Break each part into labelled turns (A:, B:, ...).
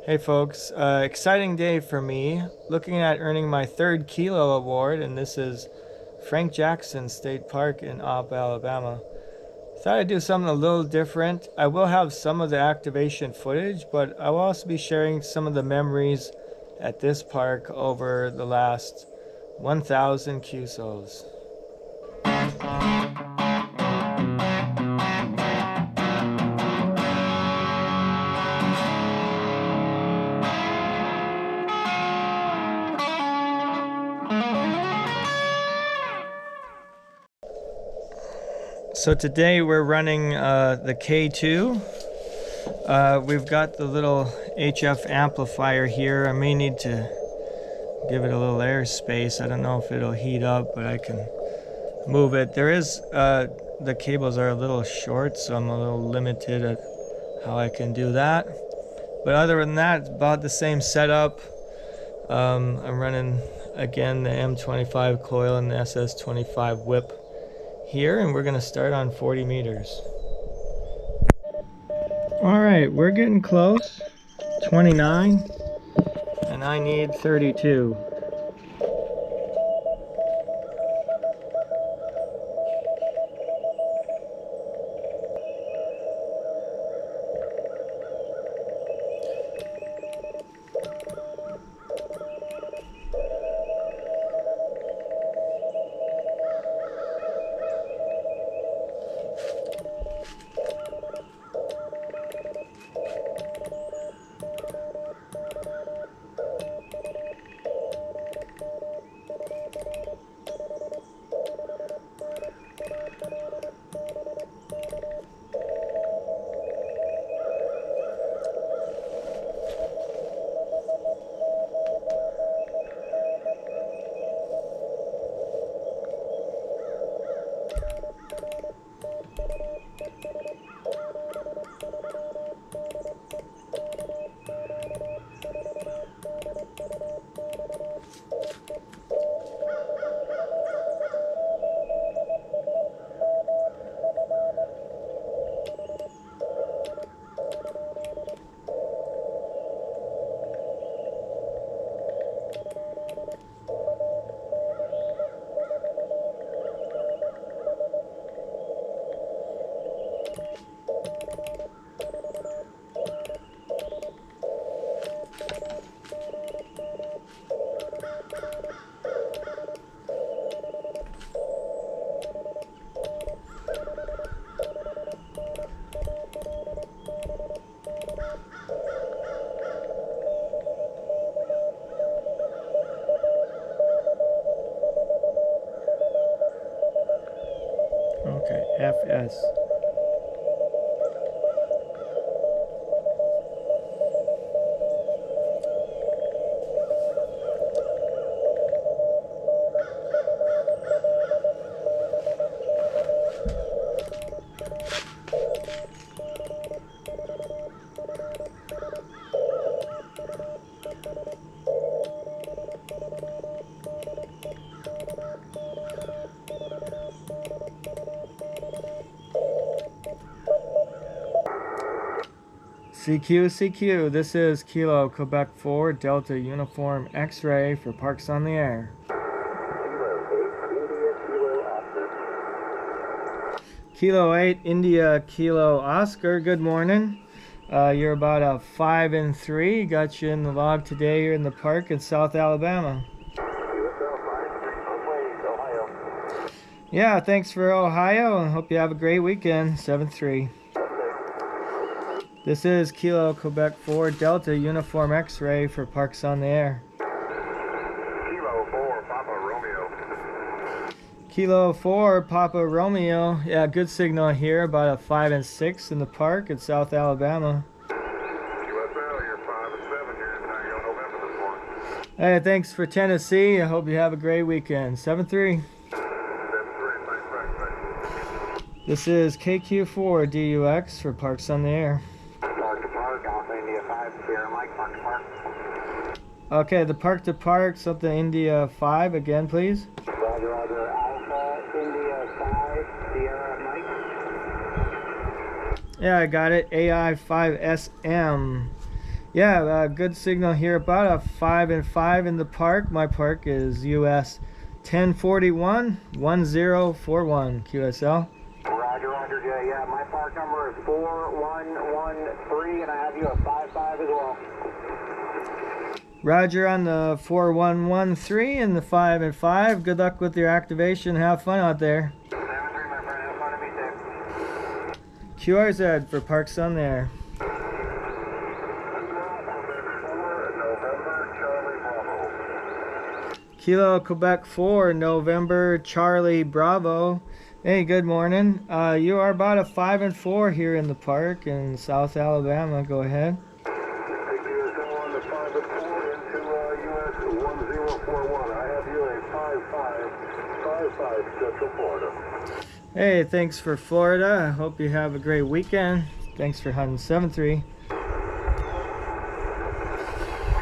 A: Hey folks, exciting day for me. Looking at earning my third Kilo award, and this is Frank Jackson State Park in Opp, Alabama. Thought I'd do something a little different. I will have some of the activation footage, but I will also be sharing some of the memories at this park over the last 1,000 QSOs. So today we're running the K2. We've got the little HF amplifier here. I may need to give it a little air space. I don't know if it'll heat up, but I can move it. The cables are a little short, so I'm a little limited at how I can do that. But other than that, it's about the same setup. I'm running again the M25 coil and the SS25 whip here, and we're gonna start on 40 meters. All right, we're getting close. 29, and I need 32. Okay, FS. CQ, this is Kilo Quebec 4 Delta Uniform X-Ray for Parks on the Air. Kilo 8 India Kilo Oscar, good morning. You're about a 5 and 3. Got you in the log today here in the park in South Alabama. Yeah, thanks for Ohio, and hope you have a great weekend. 7-3. This is Kilo Quebec 4 Delta Uniform X-Ray for Parks on the Air.
B: Kilo 4 Papa Romeo.
A: Kilo 4 Papa Romeo. Yeah, good signal here. About a 5 and 6 in the park in South Alabama.
B: USL, you're 5 and 7 here in Tango, November this morning.
A: Hey, thanks for Tennessee. I hope you have a great weekend. 7-3.
B: 7-3, thanks.
A: This is KQ4 DUX for Parks on the Air.
B: Park to Park, Alpha India 5, Sierra Mike, Park to Park.
A: Okay, the Park to Park, something India 5 again, please.
B: Roger, Roger, Alpha India 5, Sierra Mike.
A: Yeah, I got it. AI5SM. Yeah, good signal here. About a 5 and 5 in the park. My park is US 1041 1041 QSL.
C: Roger, Roger, Jay. Yeah, my park number is 4113, and I have you at 55 as well.
A: Roger on the 4113 and the 5 and 5. Good luck with your activation. Have fun out there.
C: 73, my friend. Have fun to be safe.
A: QRZ for Parks on there. Kilo Quebec 4 November Charlie Bravo. Hey, good morning. You are about a 5 and 4 here in the park in South Alabama. Go ahead. Hey, thanks for Florida. I hope you have a great weekend. Thanks for hunting 7-3.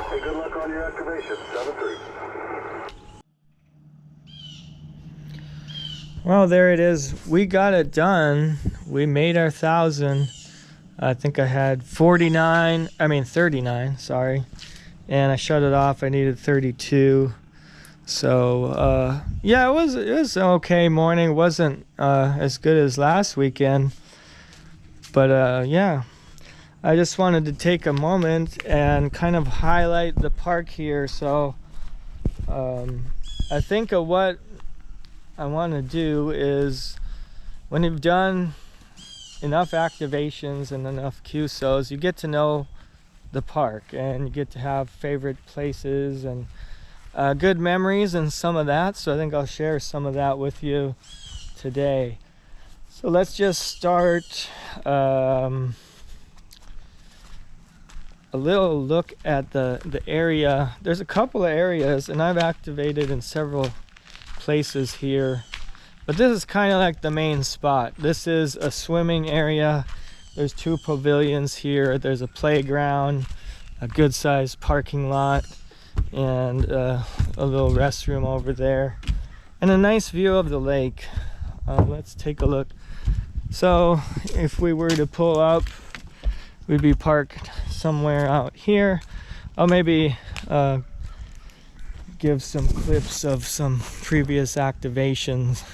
B: Hey, good luck on your activation. 7-3.
A: Well, there it is. We got it done. We made our 1,000. I think I had 39, sorry. And I shut it off. I needed 32. So, yeah, it was an okay morning. It wasn't as good as last weekend. But, yeah, I just wanted to take a moment and kind of highlight the park here. So, I think of what I want to do is when you've done enough activations and enough QSOs, you get to know the park and you get to have favorite places and good memories and some of that. So I think I'll share some of that with you today. So let's just start a little look at the area. There's a couple of areas and I've activated in several places here, but this is kind of like the main spot. This is a swimming area. There's 2 pavilions here. There's a playground, a good sized parking lot, and a little restroom over there, and a nice view of the lake. Let's take a look. So if we were to pull up, we'd be parked somewhere out here. I'll maybe give some clips of some previous activations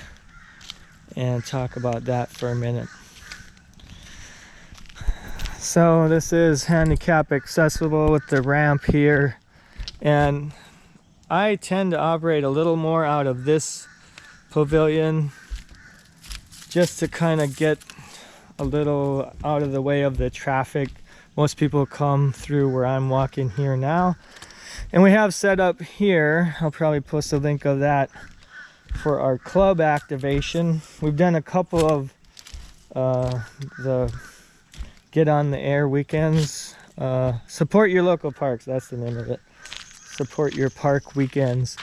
A: and talk about that for a minute. So this is handicap accessible with the ramp here, and I tend to operate a little more out of this pavilion just to kind of get a little out of the way of the traffic. Most people come through where I'm walking here now. And we have set up here, I'll probably post a link of that, for our club activation. We've done a couple of the Get on the Air weekends. Support your local parks, that's the name of it. Support your park weekends.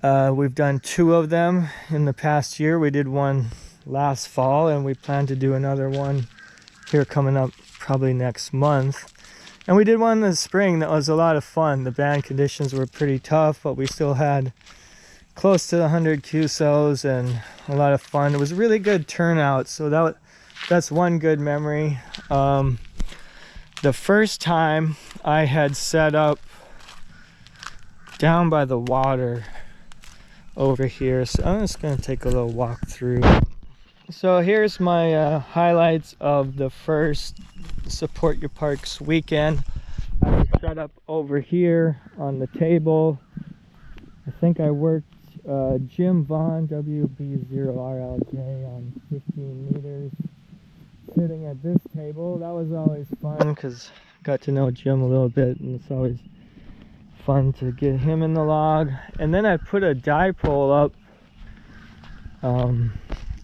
A: We've done 2 of them in the past year. We did one last fall and we plan to do another one here coming up probably next month. And we did one in the spring that was a lot of fun. The band conditions were pretty tough, but we still had close to 100 QSOs and a lot of fun. It was a really good turnout, so that's one good memory. The first time I had set up down by the water over here, so I'm just going to take a little walk through. So here's my highlights of the first Support Your Parks weekend. I was set up over here on the table. I think I worked Jim Vaughn, WB0RLJ, on 15 meters, sitting at this table. That was always fun because I got to know Jim a little bit, and it's always fun to get him in the log. And then I put a dipole up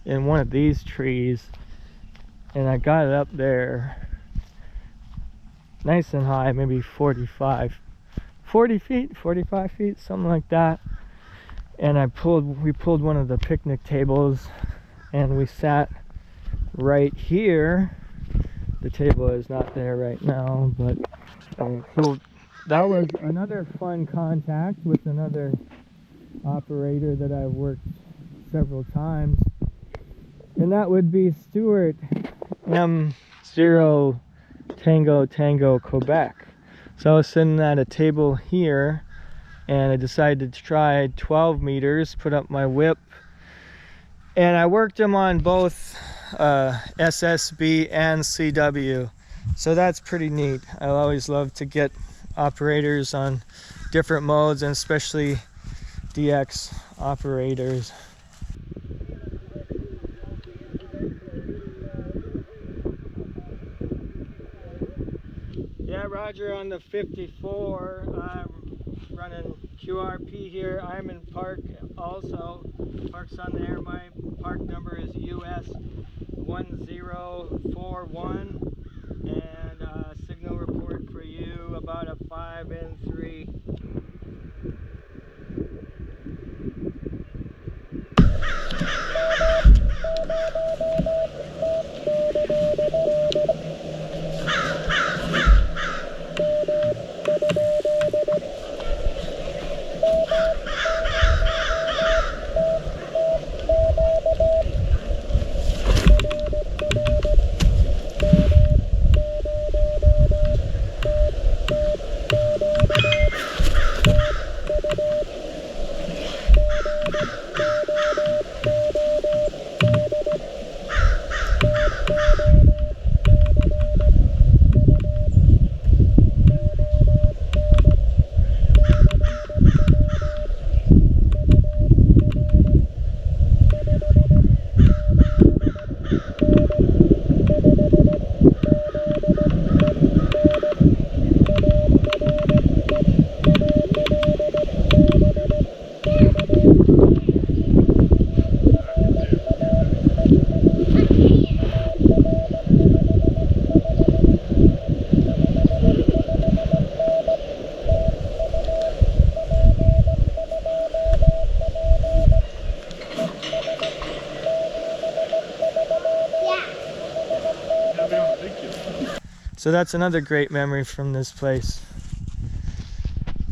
A: in one of these trees, and I got it up there nice and high, maybe 40 feet, 45 feet, something like that. And we pulled one of the picnic tables and we sat right here. The table is not there right now, but so that was another fun contact with another operator that I've worked several times, and that would be Stuart M0 Tango Quebec. So I was sitting at a table here and I decided to try 12 meters, put up my whip, and I worked them on both SSB and CW. So that's pretty neat. I always love to get operators on different modes, and especially DX operators. Yeah, Roger, on the 54, I'm running QRP here. I'm in park also. Park's on the air. My park number is US 1041, and signal report for you about a 5 and 3. So that's another great memory from this place.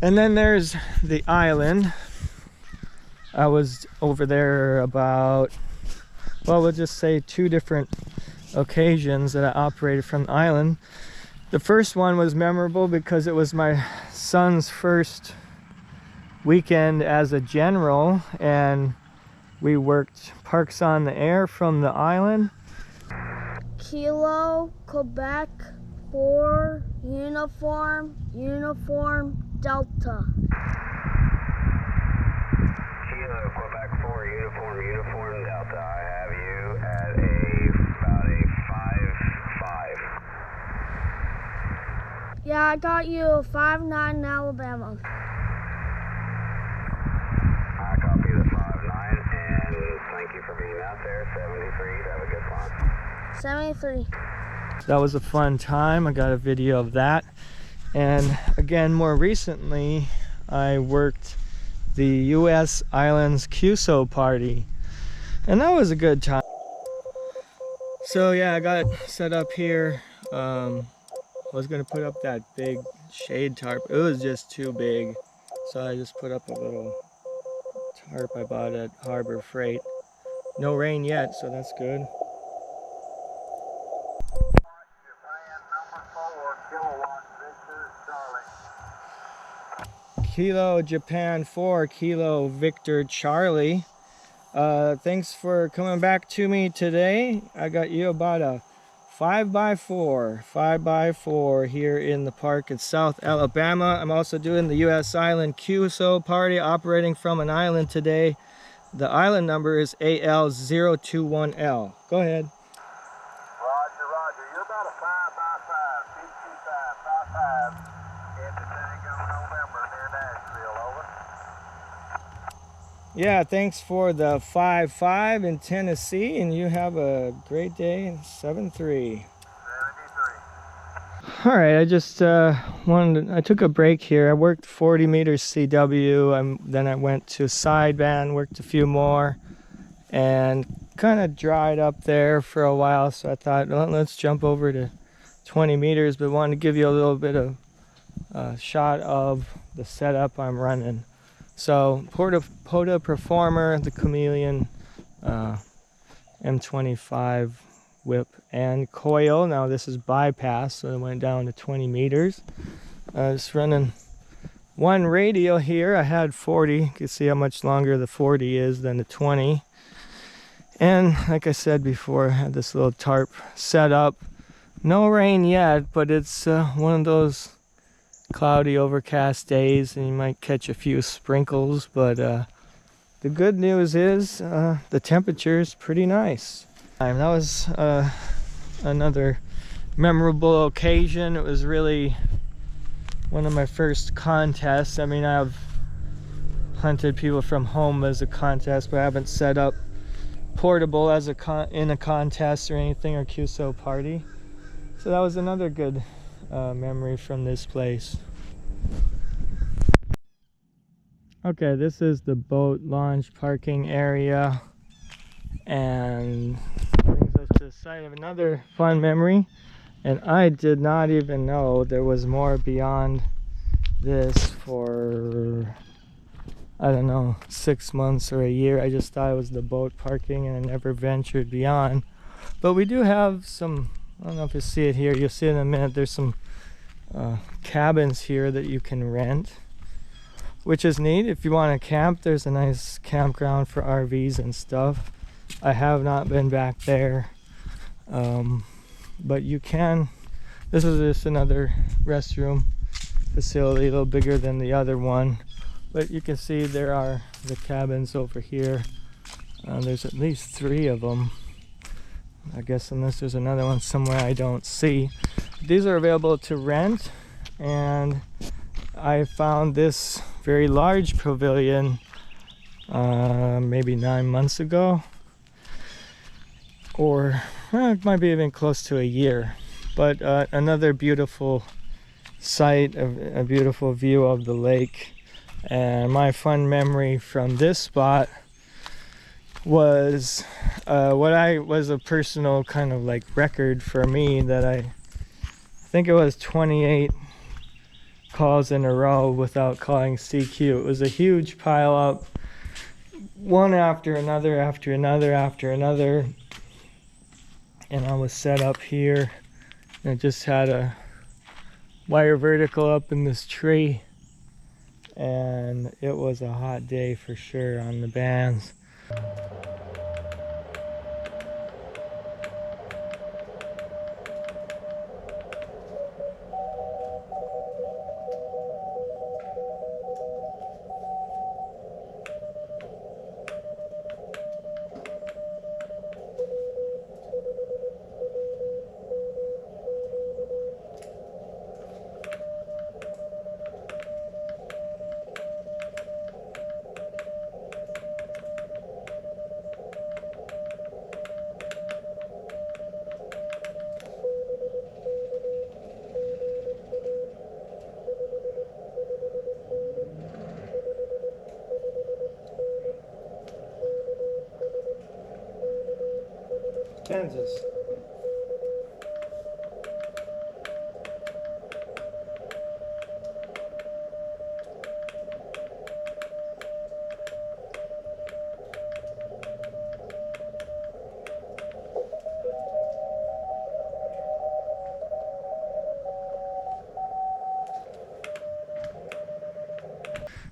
A: And then there's the island. I was over there about, well, we'll just say 2 different occasions that I operated from the island. The first one was memorable because it was my son's first weekend as a general, and we worked parks on the air from the island.
D: Kilo, Quebec, 4, uniform, Delta.
C: Kilo, Quebec 4, uniform, Delta. I have you at about a 5-5.
D: Yeah, I got you 5-9 in Alabama.
C: I copy the 5-9, and thank you for being out there. 73, have a good one.
D: 73.
A: That was a fun time. I got a video of that. And again, more recently, I worked the US Islands QSO party, and that was a good time. So yeah, I got it set up here. I was gonna put up that big shade tarp. It was just too big, so I just put up a little tarp I bought at Harbor Freight. No rain yet, so that's good. Kilo Japan 4, Kilo Victor Charlie. Thanks for coming back to me today. I got you about a 5x4 here in the park in South Alabama. I'm also doing the US Island QSO party, operating from an island today. The island number is AL021L. Go ahead.
C: Roger. You're about a 5x5, 55, 5-5. Into Tango, November, near Nashville, over.
A: Yeah, thanks for the 5-5 in Tennessee, and you have a great day. 7-3.
C: 73.
A: All right, I just I took a break here. I worked 40 meters CW, then I went to sideband, worked a few more, and kind of dried up there for a while. So I thought, well, let's jump over to 20 meters, but wanted to give you a little bit of shot of the setup I'm running. So POTA Performer, the Chameleon, M25 whip and coil. Now this is bypass, so it went down to 20 meters. Just running one radio here. I had 40. You can see how much longer the 40 is than the 20. And like I said before, I had this little tarp set up. No rain yet, but it's one of those cloudy, overcast days, and you might catch a few sprinkles. But the good news is the temperature is pretty nice. That was another memorable occasion. It was really one of my first contests. I mean, I've hunted people from home as a contest, but I haven't set up portable as in a contest or anything, or QSO party. So that was another good memory from this place. Okay, this is the boat launch parking area, and brings us to the site of another fun memory. And I did not even know there was more beyond this for, I don't know, 6 months or a year. I just thought it was the boat parking and I never ventured beyond. But we do have some, I don't know if you see it here, you'll see it in a minute, there's some cabins here that you can rent, which is neat. If you want to camp, there's a nice campground for RVs and stuff. I have not been back there. But you can, this is just another restroom facility, a little bigger than the other one, but you can see there are the cabins over here. There's at least 3 of them, I guess, unless there's another one somewhere I don't see. These are available to rent, and I found this very large pavilion maybe 9 months ago, or it might be even close to a year. But another beautiful sight, a beautiful view of the lake. And my fun memory from this spot was was a personal kind of like record for me, that I think it was 28 calls in a row without calling CQ. It was a huge pile up, one after another after another after another. And I was set up here, and I just had a wire vertical up in this tree, and it was a hot day for sure on the bands. Kansas.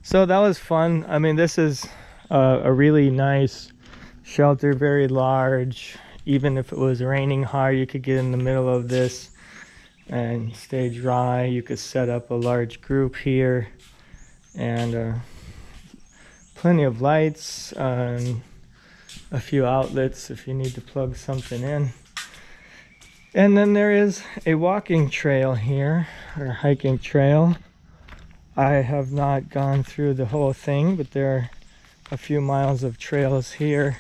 A: So that was fun. I mean, this is a really nice shelter, very large. Even if it was raining hard, you could get in the middle of this and stay dry. You could set up a large group here, and plenty of lights and a few outlets if you need to plug something in. And then there is a walking trail here, or hiking trail. I have not gone through the whole thing, but there are a few miles of trails here.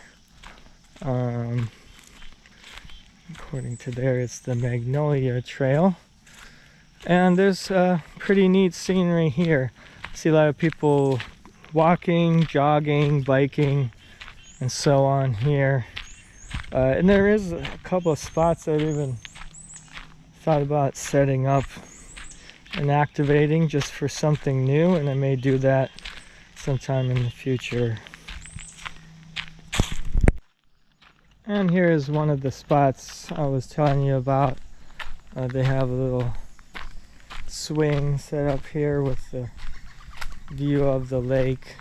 A: According to there, it's the Magnolia Trail. And there's pretty neat scenery here. I see a lot of people walking, jogging, biking, and so on here. And there is a couple of spots I've even thought about setting up and activating just for something new, and I may do that sometime in the future. And here is one of the spots I was telling you about. They have a little swing set up here with the view of the lake.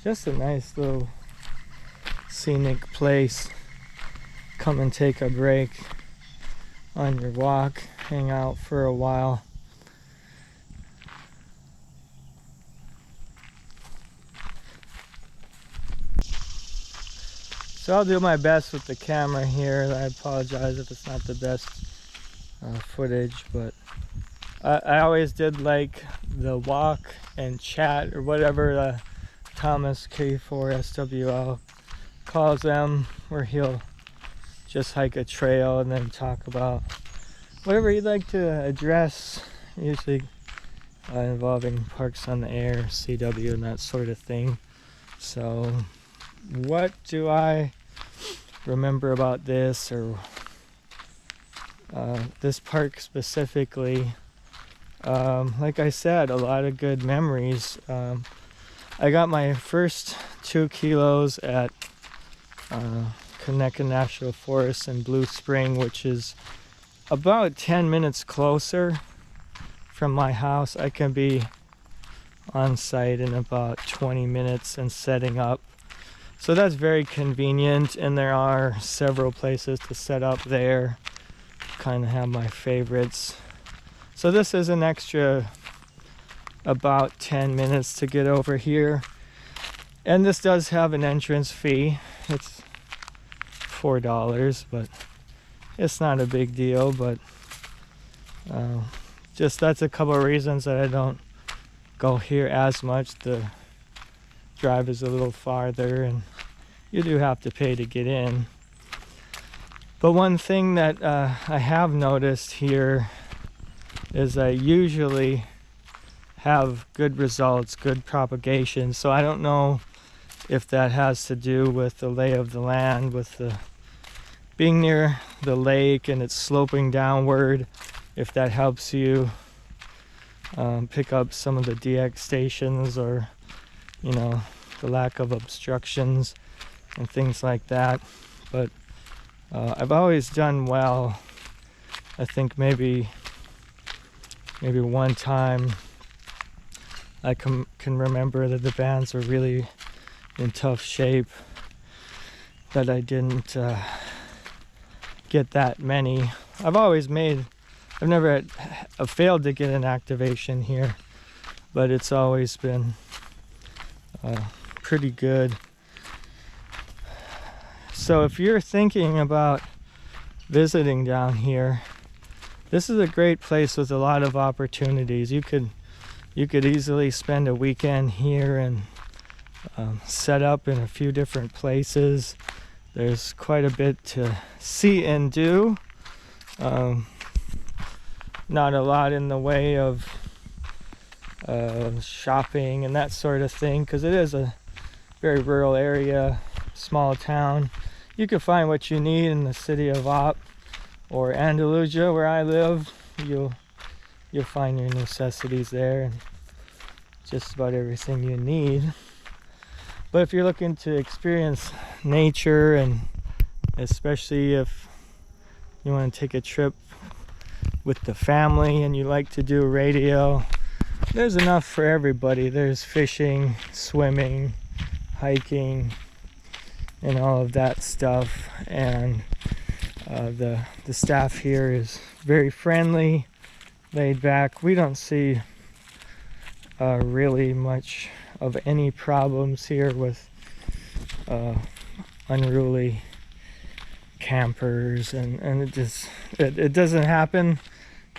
A: Just a nice little scenic place. Come and take a break on your walk, hang out for a while. So I'll do my best with the camera here. I apologize if it's not the best footage, but I always did like the walk and chat, or whatever Thomas K4SWL calls them, where he'll just hike a trail and then talk about whatever you'd like to address, usually involving parks on the air, CW, and that sort of thing. So what do I remember about this, or this park specifically? Like I said, a lot of good memories. I got my first 2 kilos at Conecuh National Forest in Blue Spring, which is about 10 minutes closer from my house. I can be on site in about 20 minutes and setting up. So that's very convenient, and there are several places to set up there. Kind of have my favorites. So this is an extra about 10 minutes to get over here. And this does have an entrance fee. It's $4, but it's not a big deal. But just that's a couple of reasons that I don't go here as much. The drive is a little farther, and you do have to pay to get in. But one thing that I have noticed here is I usually have good results, good propagation. So I don't know if that has to do with the lay of the land, with the being near the lake and it's sloping downward, if that helps you pick up some of the DX stations, or you know, the lack of obstructions and things like that. But I've always done well. I think maybe one time I can remember that the bands were really in tough shape, that I didn't get that many. I've never failed to get an activation here, but it's always been pretty good. So if you're thinking about visiting down here, this is a great place with a lot of opportunities. You could easily spend a weekend here and set up in a few different places. There's quite a bit to see and do. Not a lot in the way of shopping and that sort of thing, because it is a very rural area, small town. You can find what you need in the city of Op or Andalusia, where I live. You'll find your necessities there and just about everything you need. But if you're looking to experience nature, and especially if you want to take a trip with the family and you like to do radio, there's enough for everybody. There's fishing, swimming, hiking, and all of that stuff. And the staff here is very friendly, laid back. We don't see really much of any problems here with unruly campers, and it doesn't happen.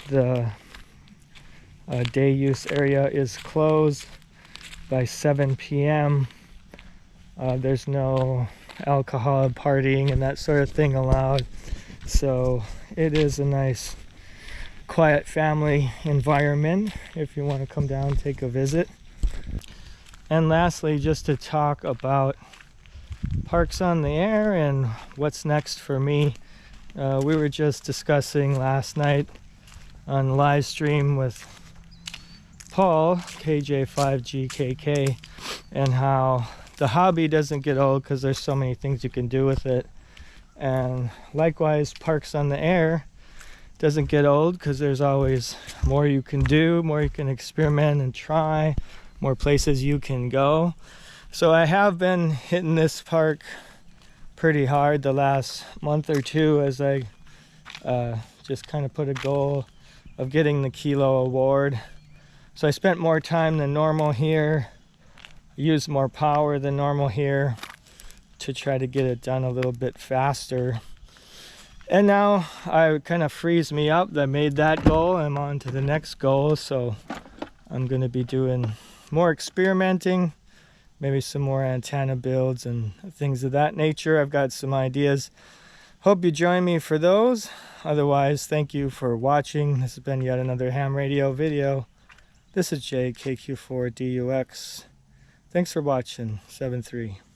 A: The day use area is closed by 7 p.m. There's no alcohol, partying, and that sort of thing allowed. So it is a nice, quiet family environment if you want to come down and take a visit. And lastly, just to talk about parks on the air and what's next for me. We were just discussing last night on live stream with Paul, KJ5GKK, and how the hobby doesn't get old because there's so many things you can do with it. And likewise, parks on the air doesn't get old because there's always more you can do, more you can experiment and try, more places you can go. So I have been hitting this park pretty hard the last month or two as I just kind of put a goal of getting the Kilo Award. So I spent more time than normal here, used more power than normal here to try to get it done a little bit faster. And now I kind of frees me up that I made that goal. I'm on to the next goal, so I'm going to be doing more experimenting, maybe some more antenna builds and things of that nature. I've got some ideas. Hope you join me for those. Otherwise, thank you for watching. This has been yet another ham radio video. This is JKQ4DUX. Thanks for watching. 7-3.